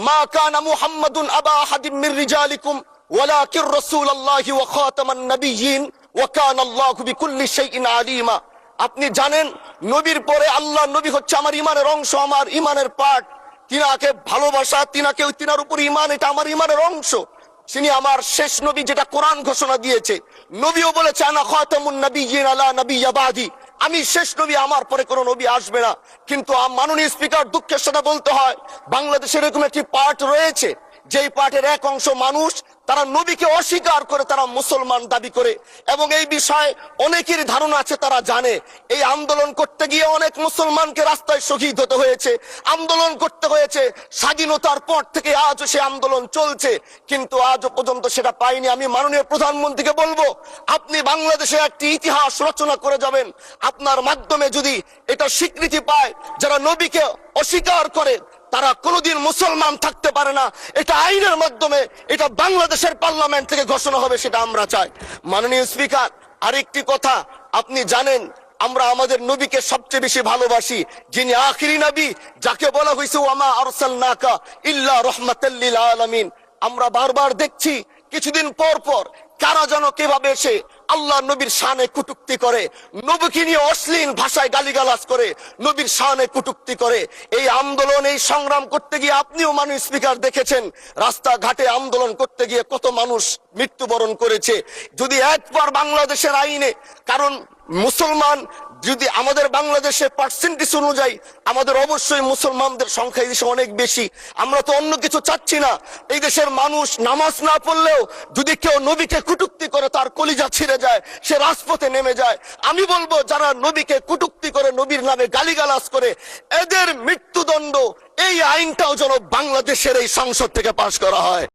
মা কানা মুহাম্মাদুন আবা আহাদিম মির রিজালিকুম ওয়ালাকির রাসূলুল্লাহি ওয়া খাতামান নাবিয়্যিন ওয়া কানা আল্লাহু বিকুল্লি শাইইন আলিমা। আপনি জানেন নবীর পরে আল্লাহ নবী হচ্ছে আমার ইমানের অংশ, আমার ইমানের পার্ট। তিনাকে ভালোবাসা, তিনার উপর ইমান, এটা আমার ইমানের অংশ। তিনি আমার শেষ নবী, যেটা কোরআন ঘোষণা দিয়েছে। নবীও বলেছে আনা খাতামুন নাবিয়্যিন আলা নাবিয়্যা বাদি, আমি শেষ নবী, আমার পরে কোনো নবী আসবে না। কিন্তু মাননীয় স্পিকার, দুঃখের সাথে বলতে হয়, বাংলাদেশের এরকম একটি পার্ট রয়েছে, যেই পার্টের এক অংশ মানুষ, তারা নবীকে অস্বীকার করে, তারা মুসলমান দাবি করে। এবং এই বিষয়ে অনেকের ধারণা আছে, তারা জানে এই আন্দোলন করতে গিয়ে অনেক মুসলমানকে রাস্তায় শহীদ হতে হয়েছে, আন্দোলন করতে হয়েছে। স্বাধীনতার পর থেকে আজও সে আন্দোলন চলছে, কিন্তু আজও পর্যন্ত সেটা পাইনি। আমি মাননীয় প্রধানমন্ত্রীকে বলবো, আপনি বাংলাদেশে একটি ইতিহাস রচনা করে যাবেন। আপনার মাধ্যমে যদি এটা স্বীকৃতি পায়, যারা নবীকে অস্বীকার করে তারা কোনোদিন মুসলমান থাকতে পারে না, এটা আইনের মাধ্যমে, এটা বাংলাদেশের পার্লামেন্ট থেকে ঘোষণা হবে, সেটা আমরা চাই। মাননীয় স্পিকার, আরেকটি কথা, আপনি জানেন আমরা আমাদের নবীকে সবচেয়ে বেশি ভালোবাসি, যিনি আখিরি নবী, যাকে বলা হয়েছে ওয়ামা আরসালনাকা ইল্লা রাহমাতাল লিল আলামিন। আমরা বারবার দেখছি কিছুদিন পর পর কারা যেন কিভাবে এসে আল্লাহ নবীর শানে কটূক্তি করে, নবীকে নিয়ে অশ্লীল ভাষায় গালিগালাজ করে, নবীর শানে কটূক্তি করে। এই আন্দোলন, এই সংগ্রাম করতে গিয়ে আপনিও মাননীয় স্পিকার দেখেছেন, রাস্তাঘাটে আন্দোলন করতে গিয়ে কত মানুষ মৃত্যুবরণ করেছে। যদি একবার বাংলাদেশের আইনে, কারণ মুসলমান যদি আমাদের বাংলাদেশের পার্সেন্টেজ অনুযায়ী আমাদের অবশ্যই মুসলমানদের সংখ্যা এই দেশে অনেক বেশি। আমরা তো অন্য কিছু চাচ্ছি না। এই দেশের মানুষ নামাজ না পড়লেও যদি কেউ নবীকে কটূক্তি করে, তার কলিজা ছিঁড়ে যায়, সে রাজপথে নেমে যায়। আমি বলবো, যারা নবীকে কটূক্তি করে, নবীর নামে গালিগালাজ করে, এদের মৃত্যুদণ্ড, এই আইনটাও যেন বাংলাদেশের এই সংসদ থেকে পাশ করা হয়।